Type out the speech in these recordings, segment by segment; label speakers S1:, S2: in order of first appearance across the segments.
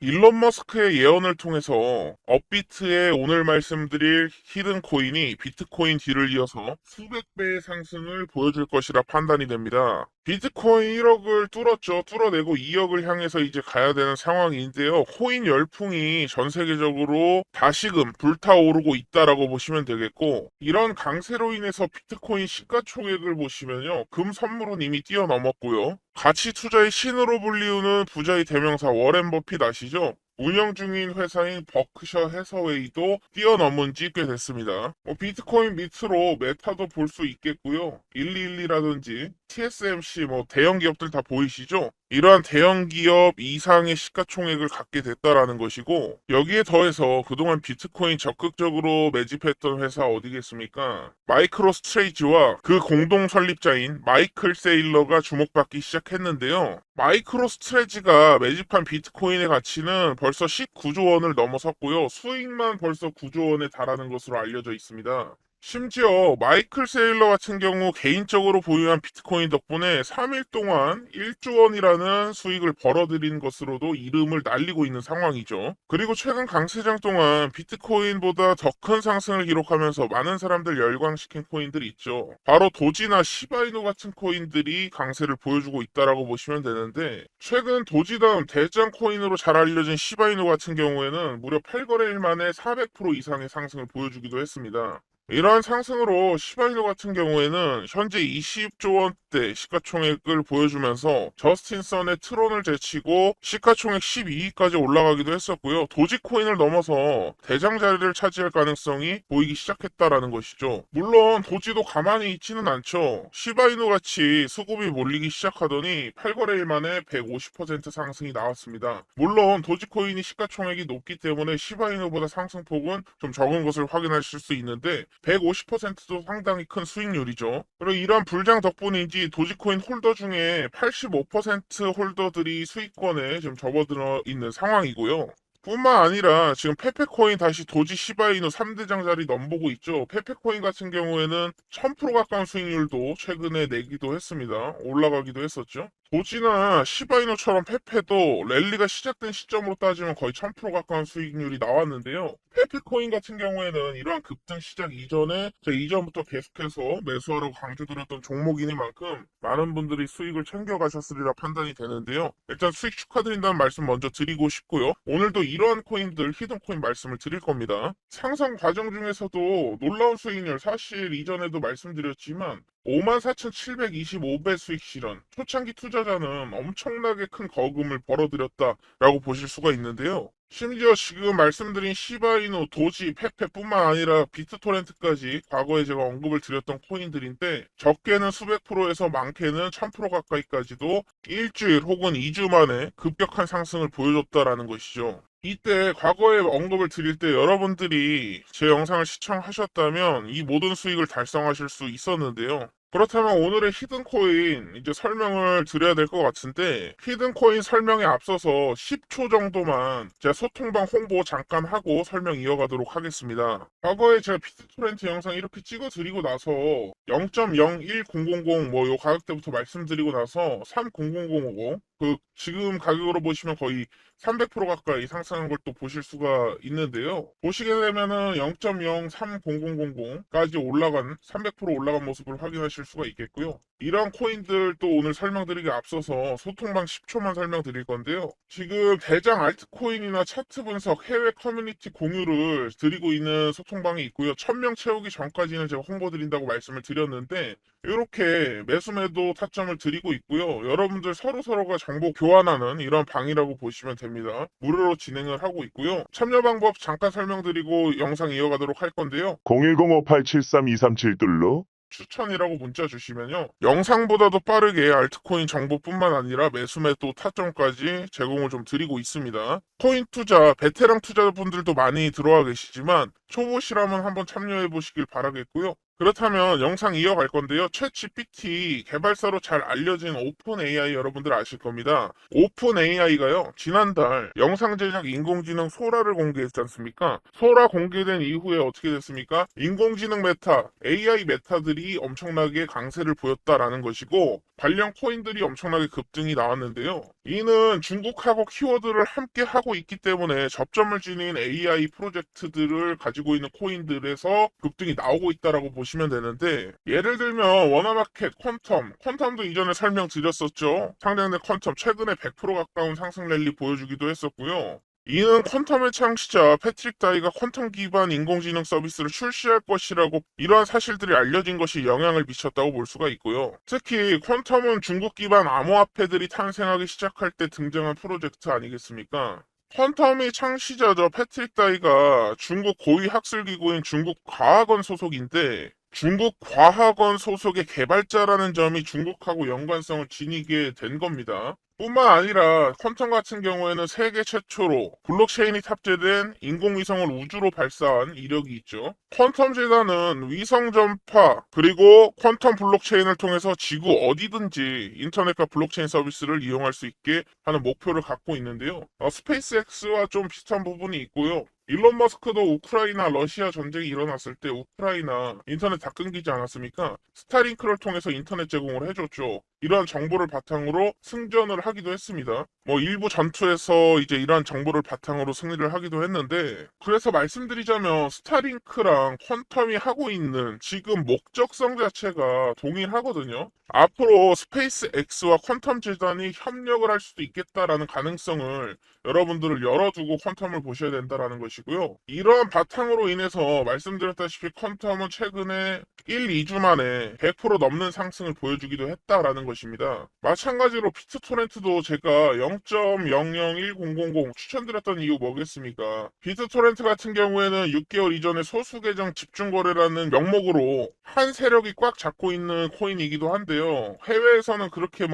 S1: 일론 머스크의 예언을 통해서 업비트의 오늘 말씀드릴 히든 코인이 비트코인 뒤를 이어서 수백 배의 상승을 보여줄 것이라 판단이 됩니다. 비트코인 1억을 뚫었죠. 뚫어내고 2억을 향해서 이제 가야 되는 상황인데요. 코인 열풍이 전 세계적으로 다시금 불타오르고 있다라고 보시면 되겠고, 이런 강세로 인해서 비트코인 시가총액을 보시면요. 금 선물은 이미 뛰어넘었고요. 가치 투자의 신으로 불리우는 부자의 대명사 워렌 버핏 아시죠? 운영 중인 회사인 버크셔 해서웨이도 뛰어넘은 지 꽤 됐습니다. 비트코인 밑으로 메타도 볼 수 있겠고요. 121이라든지 TSMC 대형 기업들 다 보이시죠? 이러한 대형 기업 이상의 시가총액을 갖게 됐다라는 것이고, 여기에 더해서 그동안 비트코인 적극적으로 매집했던 회사 어디겠습니까? 마이크로 스트레이지와 그 공동 설립자인 마이클 세일러가 주목받기 시작했는데요. 마이크로 스트레지가 매집한 비트코인의 가치는 벌써 19조 원을 넘어섰고요. 수익만 벌써 9조 원에 달하는 것으로 알려져 있습니다. 심지어 마이클 세일러 같은 경우 개인적으로 보유한 비트코인 덕분에 3일 동안 1조 원이라는 수익을 벌어들인 것으로도 이름을 날리고 있는 상황이죠. 그리고 최근 강세장 동안 비트코인보다 더 큰 상승을 기록하면서 많은 사람들 열광시킨 코인들이 있죠. 바로 도지나 시바이누 같은 코인들이 강세를 보여주고 있다라고 보시면 되는데, 최근 도지 다음 대장 코인으로 잘 알려진 시바이누 같은 경우에는 무려 8거래일 만에 400% 이상의 상승을 보여주기도 했습니다. 이러한 상승으로 시바이누 같은 경우에는 현재 20조 원대 시가총액을 보여주면서 저스틴 선의 트론을 제치고 시가총액 12위까지 올라가기도 했었고요. 도지코인을 넘어서 대장 자리를 차지할 가능성이 보이기 시작했다라는 것이죠. 물론 도지도 가만히 있지는 않죠. 시바이누 같이 수급이 몰리기 시작하더니 8거래일 만에 150% 상승이 나왔습니다. 물론 도지코인이 시가총액이 높기 때문에 시바이누보다 상승폭은 좀 적은 것을 확인하실 수 있는데, 150%도 상당히 큰 수익률이죠. 그리고 이런 불장 덕분인지 도지코인 홀더 중에 85% 홀더들이 수익권에 지금 접어들어 있는 상황이고요. 뿐만 아니라 지금 페페코인 다시 도지 시바이누 3대장 자리 넘보고 있죠. 페페코인 같은 경우에는 1000% 가까운 수익률도 최근에 내기도 했습니다. 올라가기도 했었죠. 도지나 시바이누처럼 페페도 랠리가 시작된 시점으로 따지면 거의 1000% 가까운 수익률이 나왔는데요. 페페코인 같은 경우에는 이러한 급등 시작 이전에 제가 이전부터 계속해서 매수하라고 강조드렸던 종목이니만큼 많은 분들이 수익을 챙겨가셨으리라 판단이 되는데요. 일단 수익 축하드린다는 말씀 먼저 드리고 싶고요. 오늘도 이러한 코인들, 히든코인 말씀을 드릴 겁니다. 상승 과정 중에서도 놀라운 수익률, 사실 이전에도 말씀드렸지만 54,725배 수익 실현. 초창기 투자자는 엄청나게 큰 거금을 벌어들였다라고 보실 수가 있는데요. 심지어 지금 말씀드린 시바이누, 도지, 페페뿐만 아니라 비트토렌트까지 과거에 제가 언급을 드렸던 코인들인데, 적게는 수백 프로에서 많게는 1000% 가까이까지도 일주일 혹은 2주 만에 급격한 상승을 보여줬다라는 것이죠. 이때 과거에 언급을 드릴 때 여러분들이 제 영상을 시청하셨다면 이 모든 수익을 달성하실 수 있었는데요. 그렇다면 오늘의 히든코인 이제 설명을 드려야 될 것 같은데, 히든코인 설명에 앞서서 10초 정도만 제가 소통방 홍보 잠깐 하고 설명 이어가도록 하겠습니다. 과거에 제가 비트토렌트 영상 이렇게 찍어 드리고 나서 0.01000 요 가격대부터 말씀드리고 나서 30050 그 지금 가격으로 보시면 거의 300% 가까이 상승한 걸 또 보실 수가 있는데요. 보시게 되면은 0.030000까지 올라간 300% 올라간 모습을 확인하실 수가 있겠고요. 이러한 코인들 또 오늘 설명드리기 앞서서 소통방 10초만 설명드릴 건데요. 지금 대장 알트코인이나 차트 분석, 해외 커뮤니티 공유를 드리고 있는 소통방이 있고요. 1000명 채우기 전까지는 제가 홍보드린다고 말씀을 드렸는데, 이렇게 매수매도 타점을 드리고 있고요. 여러분들 서로서로가 정보 교환하는 이런 방이라고 보시면 됩니다. 무료로 진행을 하고 있고요. 참여 방법 잠깐 설명드리고 영상 이어가도록 할 건데요.
S2: 010-5873-237
S1: 추천이라고 문자 주시면요. 영상보다도 빠르게 알트코인 정보뿐만 아니라 매수매도 타점까지 제공을 좀 드리고 있습니다. 코인 투자, 베테랑 투자분들도 많이 들어와 계시지만 초보시라면 한번 참여해 보시길 바라겠고요. 그렇다면 영상 이어갈 건데요. 챗GPT 개발사로 잘 알려진 오픈 AI 여러분들 아실 겁니다. 오픈 AI가요, 지난달 영상 제작 인공지능 소라를 공개했지 않습니까? 소라 공개된 이후에 어떻게 됐습니까? 인공지능 메타, AI 메타들이 엄청나게 강세를 보였다라는 것이고, 관련 코인들이 엄청나게 급등이 나왔는데요. 이는 중국하고 키워드를 함께 하고 있기 때문에 접점을 지닌 AI 프로젝트들을 가지고 있는 코인들에서 급등이 나오고 있다라고 보시면 되는데, 예를 들면 워너마켓, 퀀텀도 이전에 설명드렸었죠. 상장된 퀀텀 최근에 100% 가까운 상승 랠리 보여주기도 했었고요. 이는 퀀텀의 창시자 패트릭 다이가 퀀텀 기반 인공지능 서비스를 출시할 것이라고 이러한 사실들이 알려진 것이 영향을 미쳤다고 볼 수가 있고요. 특히 퀀텀은 중국 기반 암호화폐들이 탄생하기 시작할 때 등장한 프로젝트 아니겠습니까? 퀀텀의 창시자죠. 패트릭 다이가 중국 고위 학술기구인 중국과학원 소속인데, 중국 과학원 소속의 개발자라는 점이 중국하고 연관성을 지니게 된 겁니다. 뿐만 아니라 퀀텀 같은 경우에는 세계 최초로 블록체인이 탑재된 인공위성을 우주로 발사한 이력이 있죠. 퀀텀 재단은 위성 전파 그리고 퀀텀 블록체인을 통해서 지구 어디든지 인터넷과 블록체인 서비스를 이용할 수 있게 하는 목표를 갖고 있는데요. 스페이스X와 좀 비슷한 부분이 있고요. 일론 머스크도 우크라이나 러시아 전쟁이 일어났을 때 우크라이나 인터넷 다 끊기지 않았습니까? 스타링크를 통해서 인터넷 제공을 해줬죠. 이러한 정보를 바탕으로 승전을 하기도 했습니다. 일부 전투에서 이제 이러한 정보를 바탕으로 승리를 하기도 했는데, 그래서 말씀드리자면 스타링크랑 퀀텀이 하고 있는 지금 목적성 자체가 동일하거든요. 앞으로 스페이스 X와 퀀텀 재단이 협력을 할 수도 있겠다라는 가능성을 여러분들을 열어두고 퀀텀을 보셔야 된다라는 것이고요. 이러한 바탕으로 인해서 말씀드렸다시피 퀀텀은 최근에 1, 2주 만에 100% 넘는 상승을 보여주기도 했다라는 것입니다. 마찬가지로 비트토렌트도 제가 0.001000 추천드렸던 이유 뭐겠습니까? 비트토렌트 같은 경우에는 6개월 이전에 소수 계정 집중 거래라는 명목으로 한 세력이 꽉 잡고 있는 코인이기도 한데요. 해외에서는 그렇게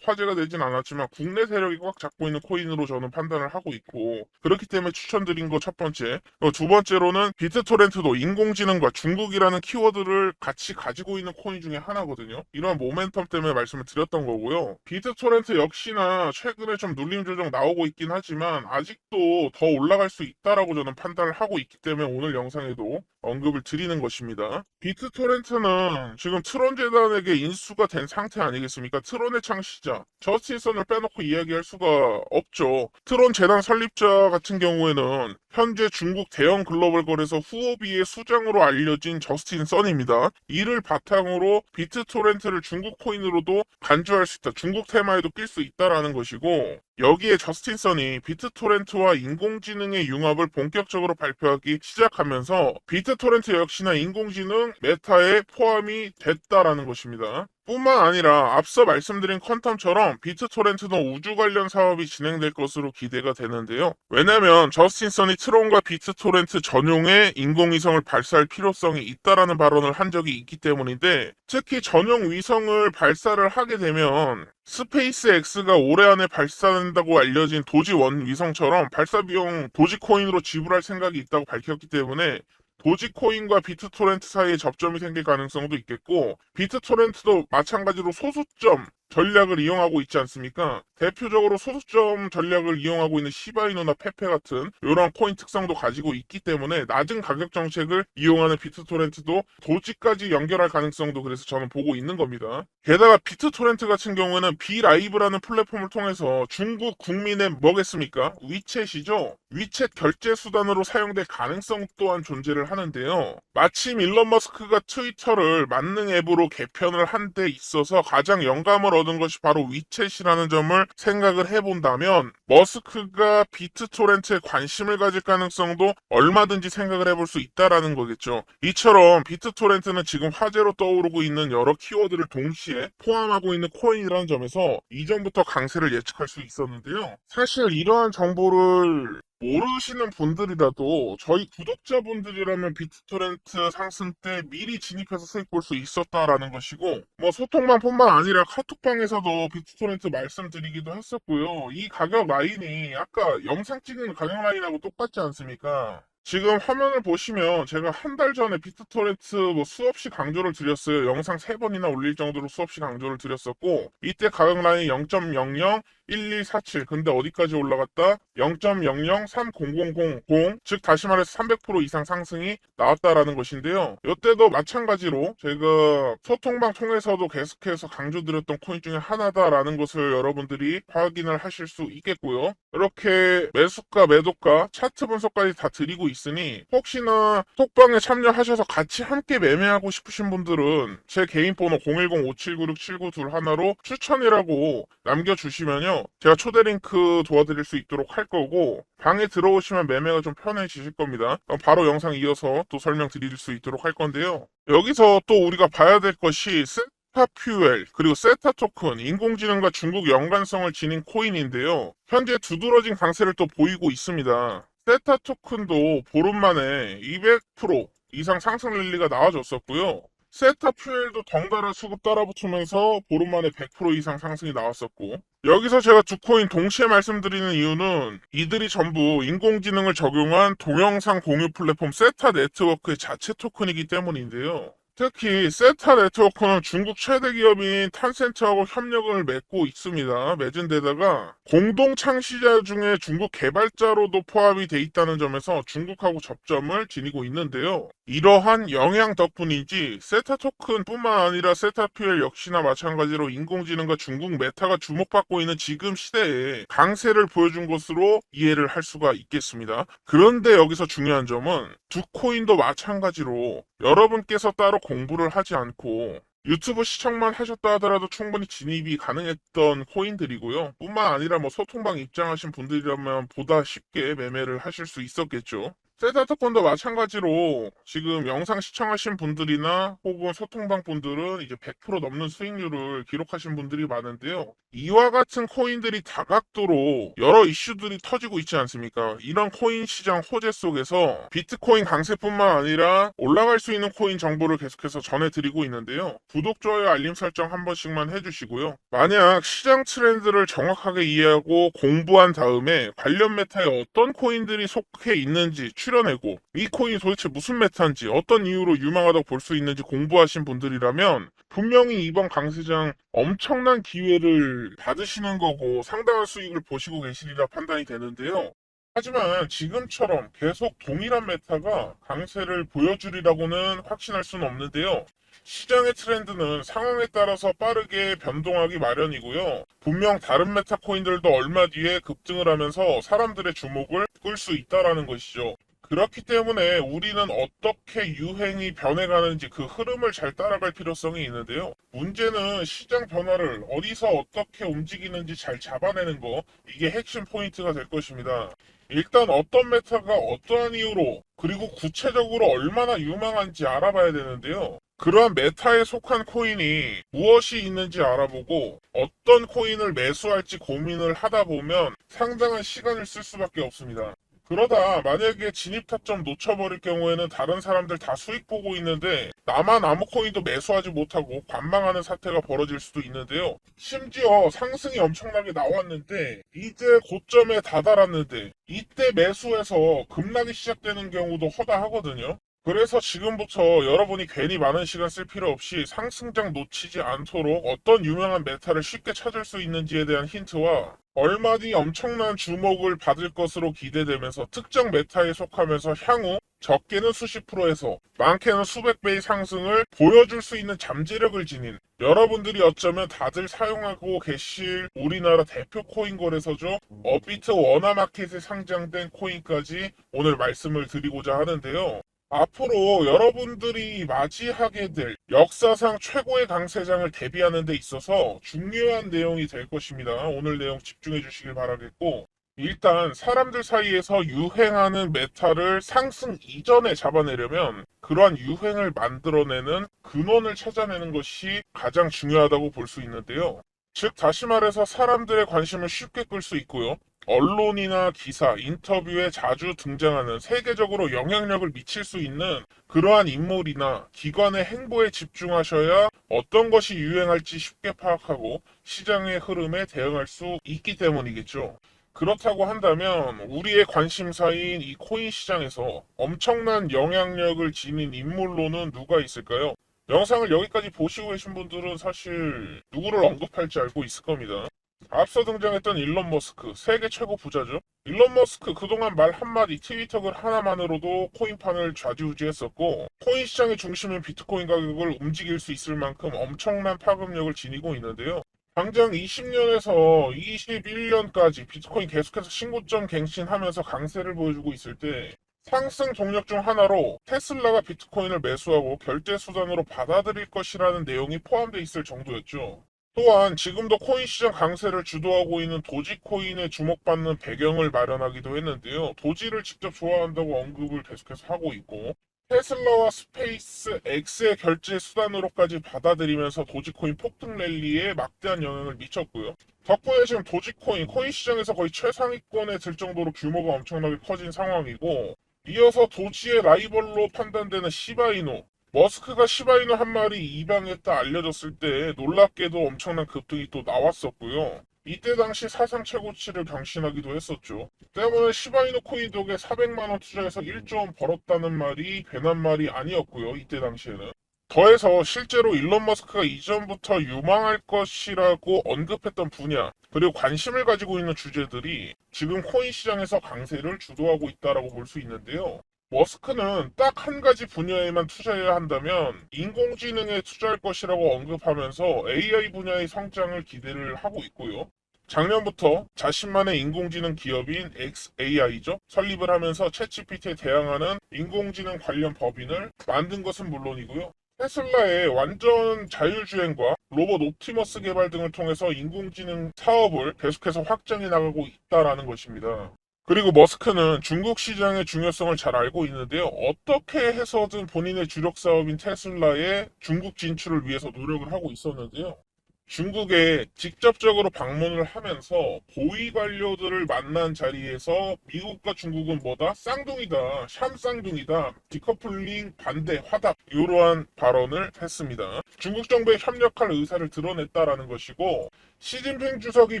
S1: 화제가 되진 않았지만 국내 세력이 꽉 잡고 있는 코인으로 저는 판단을 하고 있고, 그렇기 때문에 추천드린 거 첫 번째. 두 번째로는 비트토렌트도 인공지능과 중국이라는 키워드를 같이 가지고 있는 코인 중에 하나거든요. 이런 모멘텀 때문에 말씀을 드렸던 거고요. 비트토렌트 역시나 최근에 좀 눌림 조정 나오고 있긴 하지만 아직도 더 올라갈 수 있다라고 저는 판단을 하고 있기 때문에 오늘 영상에도 언급을 드리는 것입니다. 비트토렌트는 지금 트론 재단에게 인수가 된 상태 아니겠습니까? 트론의 창시자 저스틴 선을 빼놓고 이야기할 수가 없죠. 트론 재단 설립자 같은 경우에는 현재 중국 대형 글로벌 거래소 후오비의 수장으로 알려진 저스틴 선입니다. 이를 바탕으로 비트토렌트를 중국 코인으로도 간주할 수 있다. 중국 테마에도 낄 수 있다라는 것이고, 여기에 저스틴 선이 비트토렌트와 인공지능의 융합을 본격적으로 발표하기 시작하면서 비트토렌트 역시나 인공지능 메타에 포함이 됐다라는 것입니다. 뿐만 아니라 앞서 말씀드린 퀀텀처럼 비트토렌트도 우주 관련 사업이 진행될 것으로 기대가 되는데요. 왜냐면 저스틴 선이 트론과 비트토렌트 전용의 인공위성을 발사할 필요성이 있다라는 발언을 한 적이 있기 때문인데, 특히 전용 위성을 발사를 하게 되면 스페이스 X가 올해 안에 발사된다고 알려진 도지1 위성처럼 발사 비용 도지코인으로 지불할 생각이 있다고 밝혔기 때문에 도지코인과 비트토렌트 사이에 접점이 생길 가능성도 있겠고, 비트토렌트도 마찬가지로 소수점 전략을 이용하고 있지 않습니까? 대표적으로 소수점 전략을 이용하고 있는 시바이누나 페페 같은 이런 코인 특성도 가지고 있기 때문에 낮은 가격 정책을 이용하는 비트토렌트도 도지까지 연결할 가능성도 그래서 저는 보고 있는 겁니다. 게다가 비트토렌트 같은 경우에는 비라이브라는 플랫폼을 통해서 중국 국민의 뭐겠습니까? 위챗이죠. 위챗 결제 수단으로 사용될 가능성 또한 존재를 하는데요. 마침 일론 머스크가 트위터를 만능 앱으로 개편을 한 데 있어서 가장 영감을 얻은 것이 바로 위챗이라는 점을 생각을 해본다면, 머스크가 비트토렌트에 관심을 가질 가능성도 얼마든지 생각을 해볼 수 있다라는 거겠죠. 이처럼 비트토렌트는 지금 화제로 떠오르고 있는 여러 키워드를 동시에 포함하고 있는 코인이라는 점에서 이전부터 강세를 예측할 수 있었는데요. 사실 이러한 정보를 모르시는 분들이라도 저희 구독자분들이라면 비트토렌트 상승 때 미리 진입해서 수익 볼 수 있었다라는 것이고, 소통방 뿐만 아니라 카톡방에서도 비트토렌트 말씀드리기도 했었고요. 이 가격 라인이 아까 영상 찍은 가격 라인하고 똑같지 않습니까? 지금 화면을 보시면 제가 한 달 전에 비트토렌트 수없이 강조를 드렸어요. 영상 3번이나 올릴 정도로 수없이 강조를 드렸었고, 이때 가격 라인이 0.00 1147. 근데 어디까지 올라갔다? 0.003000. 즉 다시 말해서 300% 이상 상승이 나왔다라는 것인데요. 이때도 마찬가지로 제가 소통방 통해서도 계속해서 강조드렸던 코인 중에 하나다라는 것을 여러분들이 확인을 하실 수 있겠고요. 이렇게 매수가, 매도가, 차트 분석까지 다 드리고 있으니 혹시나 톡방에 참여하셔서 같이 함께 매매하고 싶으신 분들은 제 개인 번호 010-5796-7921로 추천이라고 남겨주시면요. 제가 초대 링크 도와드릴 수 있도록 할 거고, 방에 들어오시면 매매가 좀 편해지실 겁니다. 그럼 바로 영상 이어서 또 설명드릴 수 있도록 할 건데요. 여기서 또 우리가 봐야 될 것이 세타퓨엘 그리고 세타 토큰, 인공지능과 중국 연관성을 지닌 코인인데요. 현재 두드러진 강세를 또 보이고 있습니다. 세타 토큰도 보름 만에 200% 이상 상승 랠리가 나와줬었고요. 세타 퓨엘도 덩달아 수급 따라붙으면서 보름 만에 100% 이상 상승이 나왔었고, 여기서 제가 두 코인 동시에 말씀드리는 이유는 이들이 전부 인공지능을 적용한 동영상 공유 플랫폼 세타 네트워크의 자체 토큰이기 때문인데요. 특히 세타 네트워크는 중국 최대 기업인 탄센트하고 협력을 맺고 있습니다. 맺은 데다가 공동 창시자 중에 중국 개발자로도 포함이 돼 있다는 점에서 중국하고 접점을 지니고 있는데요. 이러한 영향 덕분인지 세타 토큰뿐만 아니라 세타퓨엘 역시나 마찬가지로 인공지능과 중국 메타가 주목받고 있는 지금 시대에 강세를 보여준 것으로 이해를 할 수가 있겠습니다. 그런데 여기서 중요한 점은 두 코인도 마찬가지로 여러분께서 따로 공부를 하지 않고 유튜브 시청만 하셨다 하더라도 충분히 진입이 가능했던 코인들이고요. 뿐만 아니라 소통방 입장하신 분들이라면 보다 쉽게 매매를 하실 수 있었겠죠. 세타 토큰도 마찬가지로 지금 영상 시청하신 분들이나 혹은 소통방 분들은 이제 100% 넘는 수익률을 기록하신 분들이 많은데요. 이와 같은 코인들이 다각도로 여러 이슈들이 터지고 있지 않습니까? 이런 코인 시장 호재 속에서 비트코인 강세뿐만 아니라 올라갈 수 있는 코인 정보를 계속해서 전해드리고 있는데요. 구독, 좋아요, 알림 설정 한 번씩만 해주시고요. 만약 시장 트렌드를 정확하게 이해하고 공부한 다음에 관련 메타에 어떤 코인들이 속해 있는지 추려내고 이 코인이 도대체 무슨 메타인지 어떤 이유로 유망하다고 볼 수 있는지 공부하신 분들이라면 분명히 이번 강세장 엄청난 기회를 받으시는 거고 상당한 수익을 보시고 계시리라 판단이 되는데요. 하지만 지금처럼 계속 동일한 메타가 강세를 보여주리라고는 확신할 수는 없는데요. 시장의 트렌드는 상황에 따라서 빠르게 변동하기 마련이고요. 분명 다른 메타 코인들도 얼마 뒤에 급등을 하면서 사람들의 주목을 끌 수 있다라는 것이죠. 그렇기 때문에 우리는 어떻게 유행이 변해가는지 그 흐름을 잘 따라갈 필요성이 있는데요. 문제는 시장 변화를 어디서 어떻게 움직이는지 잘 잡아내는 거, 이게 핵심 포인트가 될 것입니다. 일단 어떤 메타가 어떠한 이유로 그리고 구체적으로 얼마나 유망한지 알아봐야 되는데요. 그러한 메타에 속한 코인이 무엇이 있는지 알아보고 어떤 코인을 매수할지 고민을 하다 보면 상당한 시간을 쓸 수밖에 없습니다. 그러다 만약에 진입 타점 놓쳐버릴 경우에는 다른 사람들 다 수익 보고 있는데 나만 아무 코인도 매수하지 못하고 관망하는 사태가 벌어질 수도 있는데요. 심지어 상승이 엄청나게 나왔는데 이제 고점에 다다랐는데 이때 매수해서 급락이 시작되는 경우도 허다하거든요. 그래서 지금부터 여러분이 괜히 많은 시간 쓸 필요 없이 상승장 놓치지 않도록 어떤 유명한 메타를 쉽게 찾을 수 있는지에 대한 힌트와 얼마 뒤 엄청난 주목을 받을 것으로 기대되면서 특정 메타에 속하면서 향후 적게는 수십 프로에서 많게는 수백 배의 상승을 보여줄 수 있는 잠재력을 지닌 여러분들이 어쩌면 다들 사용하고 계실 우리나라 대표 코인 거래소죠. 업비트 워너마켓에 상장된 코인까지 오늘 말씀을 드리고자 하는데요. 앞으로 여러분들이 맞이하게 될 역사상 최고의 강세장을 대비하는 데 있어서 중요한 내용이 될 것입니다. 오늘 내용 집중해 주시길 바라겠고, 일단 사람들 사이에서 유행하는 메타를 상승 이전에 잡아내려면 그러한 유행을 만들어내는 근원을 찾아내는 것이 가장 중요하다고 볼 수 있는데요. 즉 다시 말해서 사람들의 관심을 쉽게 끌 수 있고요. 언론이나 기사, 인터뷰에 자주 등장하는 세계적으로 영향력을 미칠 수 있는 그러한 인물이나 기관의 행보에 집중하셔야 어떤 것이 유행할지 쉽게 파악하고 시장의 흐름에 대응할 수 있기 때문이겠죠. 그렇다고 한다면 우리의 관심사인 이 코인 시장에서 엄청난 영향력을 지닌 인물로는 누가 있을까요? 영상을 여기까지 보시고 계신 분들은 사실 누구를 언급할지 알고 있을 겁니다. 앞서 등장했던 일론 머스크, 세계 최고 부자죠. 일론 머스크 그동안 말 한마디, 트위터 글 하나만으로도 코인판을 좌지우지했었고, 코인 시장의 중심인 비트코인 가격을 움직일 수 있을 만큼 엄청난 파급력을 지니고 있는데요. 당장 20년에서 21년까지 비트코인 계속해서 신고점 갱신하면서 강세를 보여주고 있을 때, 상승 동력 중 하나로 테슬라가 비트코인을 매수하고 결제 수단으로 받아들일 것이라는 내용이 포함되어 있을 정도였죠. 또한 지금도 코인 시장 강세를 주도하고 있는 도지코인에 주목받는 배경을 마련하기도 했는데요. 도지를 직접 좋아한다고 언급을 계속해서 하고 있고, 테슬라와 스페이스 X의 결제 수단으로까지 받아들이면서 도지코인 폭등 랠리에 막대한 영향을 미쳤고요. 덕분에 지금 도지코인, 코인 시장에서 거의 최상위권에 들 정도로 규모가 엄청나게 커진 상황이고, 이어서 도지의 라이벌로 판단되는 시바이노, 머스크가 시바이누 한 마리 입양했다 알려졌을 때 놀랍게도 엄청난 급등이 또 나왔었고요. 이때 당시 사상 최고치를 경신하기도 했었죠. 때문에 시바이누 코인 덕에 400만 원 투자해서 1조 원 벌었다는 말이 괜한 말이 아니었고요. 이때 당시에는. 더해서 실제로 일론 머스크가 이전부터 유망할 것이라고 언급했던 분야, 그리고 관심을 가지고 있는 주제들이 지금 코인 시장에서 강세를 주도하고 있다고 볼 수 있는데요. 머스크는 딱 한 가지 분야에만 투자해야 한다면 인공지능에 투자할 것이라고 언급하면서 AI 분야의 성장을 기대를 하고 있고요. 작년부터 자신만의 인공지능 기업인 xAI죠. 설립을 하면서 챗GPT에 대항하는 인공지능 관련 법인을 만든 것은 물론이고요. 테슬라의 완전 자율주행과 로봇 옵티머스 개발 등을 통해서 인공지능 사업을 계속해서 확장해 나가고 있다는 것입니다. 그리고 머스크는 중국 시장의 중요성을 잘 알고 있는데요. 어떻게 해서든 본인의 주력 사업인 테슬라의 중국 진출을 위해서 노력을 하고 있었는데요. 중국에 직접적으로 방문을 하면서 고위 관료들을 만난 자리에서 미국과 중국은 뭐다? 쌍둥이다. 샴쌍둥이다. 디커플링 반대 화답 이러한 발언을 했습니다. 중국 정부에 협력할 의사를 드러냈다라는 것이고 시진핑 주석이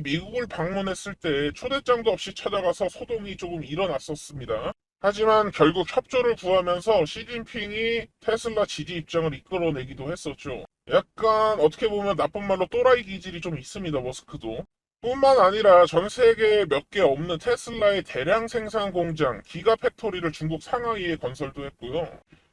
S1: 미국을 방문했을 때 초대장도 없이 찾아가서 소동이 조금 일어났었습니다. 하지만 결국 협조를 구하면서 시진핑이 테슬라 지지 입장을 이끌어내기도 했었죠. 약간 어떻게 보면 나쁜 말로 또라이 기질이 좀 있습니다, 머스크도. 뿐만 아니라 전 세계에 몇 개 없는 테슬라의 대량 생산 공장, 기가 팩토리를 중국 상하이에 건설도 했고요.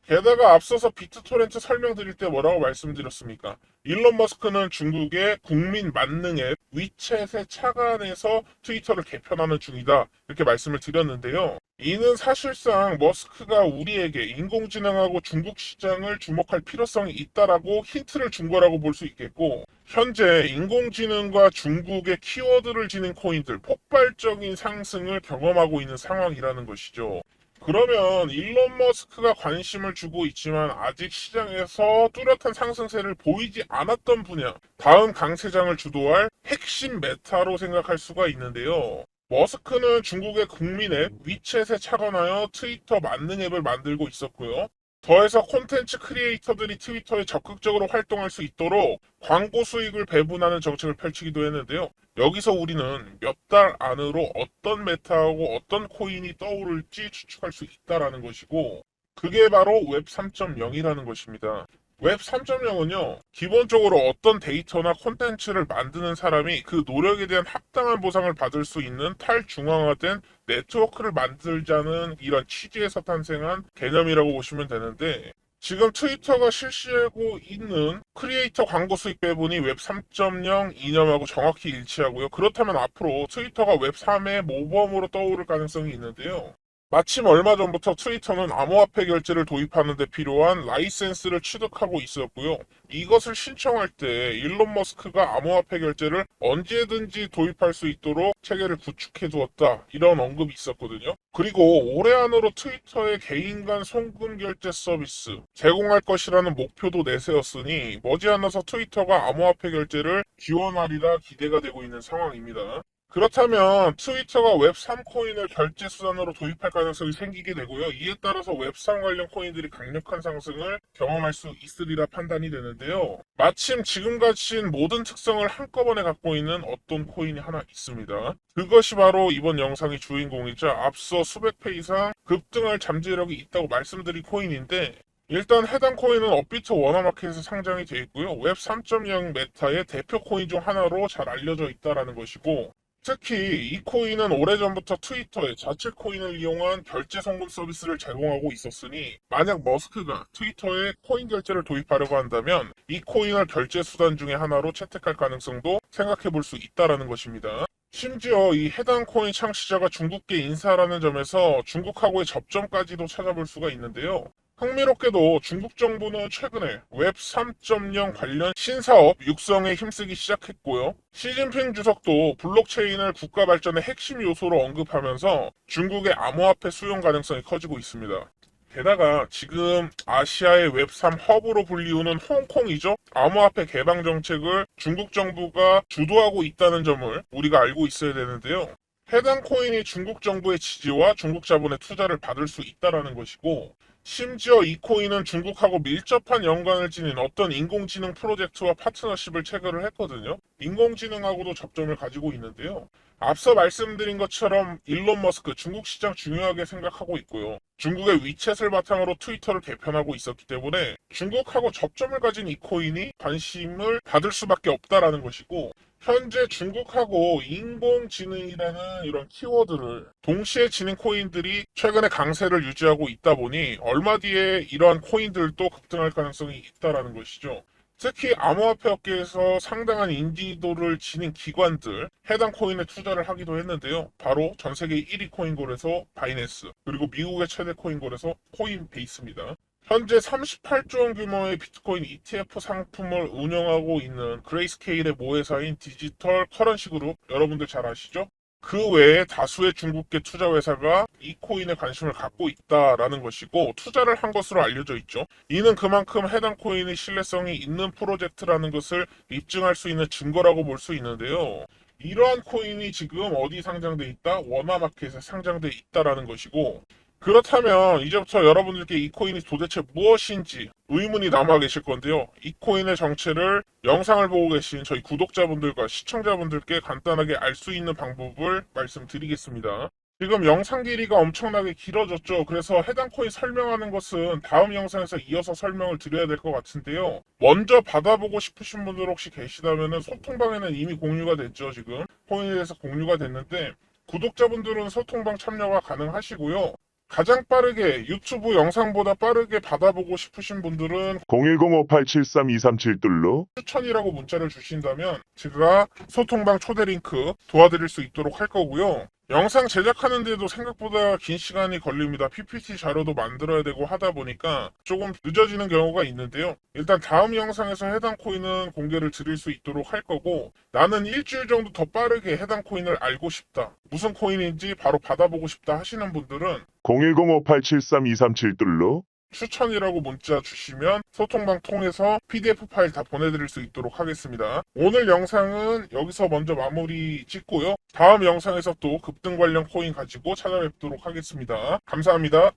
S1: 게다가 앞서서 비트토렌트 설명드릴 때 뭐라고 말씀드렸습니까? 일론 머스크는 중국의 국민 만능 앱 위챗의 차관에서 트위터를 개편하는 중이다. 이렇게 말씀을 드렸는데요. 이는 사실상 머스크가 우리에게 인공지능하고 중국 시장을 주목할 필요성이 있다라고 힌트를 준 거라고 볼 수 있겠고, 현재 인공지능과 중국의 키워드를 지닌 코인들 폭발적인 상승을 경험하고 있는 상황이라는 것이죠. 그러면 일론 머스크가 관심을 주고 있지만 아직 시장에서 뚜렷한 상승세를 보이지 않았던 분야, 다음 강세장을 주도할 핵심 메타로 생각할 수가 있는데요. 머스크는 중국의 국민 앱 위챗에 착안하여 트위터 만능 앱을 만들고 있었고요. 더해서 콘텐츠 크리에이터들이 트위터에 적극적으로 활동할 수 있도록 광고 수익을 배분하는 정책을 펼치기도 했는데요. 여기서 우리는 몇 달 안으로 어떤 메타하고 어떤 코인이 떠오를지 추측할 수 있다는 것이고, 그게 바로 웹 3.0이라는 것입니다. 웹 3.0은요, 기본적으로 어떤 데이터나 콘텐츠를 만드는 사람이 그 노력에 대한 합당한 보상을 받을 수 있는 탈중앙화된 네트워크를 만들자는 이런 취지에서 탄생한 개념이라고 보시면 되는데, 지금 트위터가 실시하고 있는 크리에이터 광고 수익 배분이 웹 3.0 이념하고 정확히 일치하고요. 그렇다면 앞으로 트위터가 웹 3의 모범으로 떠오를 가능성이 있는데요. 마침 얼마 전부터 트위터는 암호화폐 결제를 도입하는 데 필요한 라이센스를 취득하고 있었고요. 이것을 신청할 때 일론 머스크가 암호화폐 결제를 언제든지 도입할 수 있도록 체계를 구축해 두었다. 이런 언급이 있었거든요. 그리고 올해 안으로 트위터의 개인 간 송금 결제 서비스 제공할 것이라는 목표도 내세웠으니 머지않아서 트위터가 암호화폐 결제를 지원하리라 기대가 되고 있는 상황입니다. 그렇다면 트위터가 웹3 코인을 결제 수단으로 도입할 가능성이 생기게 되고요. 이에 따라서 웹3 관련 코인들이 강력한 상승을 경험할 수 있으리라 판단이 되는데요. 마침 지금 가진 모든 특성을 한꺼번에 갖고 있는 어떤 코인이 하나 있습니다. 그것이 바로 이번 영상의 주인공이자 앞서 수백 배 이상 급등할 잠재력이 있다고 말씀드린 코인인데, 일단 해당 코인은 업비트 워너마켓에서 상장이 되어 있고요. 웹 3.0 메타의 대표 코인 중 하나로 잘 알려져 있다는 것이고, 특히 이 코인은 오래전부터 트위터에 자체 코인을 이용한 결제 송금 서비스를 제공하고 있었으니, 만약 머스크가 트위터에 코인 결제를 도입하려고 한다면 이 코인을 결제 수단 중에 하나로 채택할 가능성도 생각해 볼 수 있다는 것입니다. 심지어 이 해당 코인 창시자가 중국계 인사라는 점에서 중국하고의 접점까지도 찾아볼 수가 있는데요. 흥미롭게도 중국 정부는 최근에 웹 3.0 관련 신사업 육성에 힘쓰기 시작했고요. 시진핑 주석도 블록체인을 국가 발전의 핵심 요소로 언급하면서 중국의 암호화폐 수용 가능성이 커지고 있습니다. 게다가 지금 아시아의 웹3 허브로 불리우는 홍콩이죠. 암호화폐 개방 정책을 중국 정부가 주도하고 있다는 점을 우리가 알고 있어야 되는데요. 해당 코인이 중국 정부의 지지와 중국 자본의 투자를 받을 수 있다는 것이고, 심지어 이 코인은 중국하고 밀접한 연관을 지닌 어떤 인공지능 프로젝트와 파트너십을 체결을 했거든요. 인공지능하고도 접점을 가지고 있는데요. 앞서 말씀드린 것처럼 일론 머스크 중국 시장 중요하게 생각하고 있고요. 중국의 위챗을 바탕으로 트위터를 개편하고 있었기 때문에 중국하고 접점을 가진 이 코인이 관심을 받을 수밖에 없다라는 것이고, 현재 중국하고 인공지능이라는 이런 키워드를 동시에 지닌 코인들이 최근에 강세를 유지하고 있다 보니 얼마 뒤에 이러한 코인들도 급등할 가능성이 있다는 것이죠. 특히 암호화폐 업계에서 상당한 인지도를 지닌 기관들, 해당 코인에 투자를 하기도 했는데요. 바로 전 세계 1위 코인 거래소 바이낸스, 그리고 미국의 최대 코인 거래소 코인베이스입니다. 현재 38조 원 규모의 비트코인 ETF 상품을 운영하고 있는 그레이스케일의 모회사인 디지털 커런시 그룹, 여러분들 잘 아시죠? 그 외에 다수의 중국계 투자 회사가 이 코인에 관심을 갖고 있다라는 것이고, 투자를 한 것으로 알려져 있죠. 이는 그만큼 해당 코인이 신뢰성이 있는 프로젝트라는 것을 입증할 수 있는 증거라고 볼 수 있는데요. 이러한 코인이 지금 어디 상장돼 있다? 워너마켓에 상장돼 있다라는 것이고, 그렇다면 이제부터 여러분들께 이 코인이 도대체 무엇인지 의문이 남아 계실 건데요. 이 코인의 정체를 영상을 보고 계신 저희 구독자분들과 시청자분들께 간단하게 알 수 있는 방법을 말씀드리겠습니다. 지금 영상 길이가 엄청나게 길어졌죠. 그래서 해당 코인 설명하는 것은 다음 영상에서 이어서 설명을 드려야 될 것 같은데요. 먼저 받아보고 싶으신 분들 혹시 계시다면 소통방에는 이미 공유가 됐죠. 지금 코인에 대해서 공유가 됐는데, 구독자분들은 소통방 참여가 가능하시고요. 가장 빠르게 유튜브 영상보다 빠르게 받아보고 싶으신 분들은
S2: 010-5873-237로
S1: 추천이라고 문자를 주신다면 제가 소통방 초대 링크 도와드릴 수 있도록 할 거고요. 영상 제작하는데도 생각보다 긴 시간이 걸립니다. PPT 자료도 만들어야 되고 하다 보니까 조금 늦어지는 경우가 있는데요. 일단 다음 영상에서 해당 코인은 공개를 드릴 수 있도록 할 거고, 나는 일주일 정도 더 빠르게 해당 코인을 알고 싶다, 무슨 코인인지 바로 받아보고 싶다 하시는 분들은
S2: 010-5873-237로
S1: 추천이라고 문자 주시면 소통방 통해서 PDF 파일 다 보내드릴 수 있도록 하겠습니다. 오늘 영상은 여기서 먼저 마무리 짓고요. 다음 영상에서 또 급등 관련 코인 가지고 찾아뵙도록 하겠습니다. 감사합니다.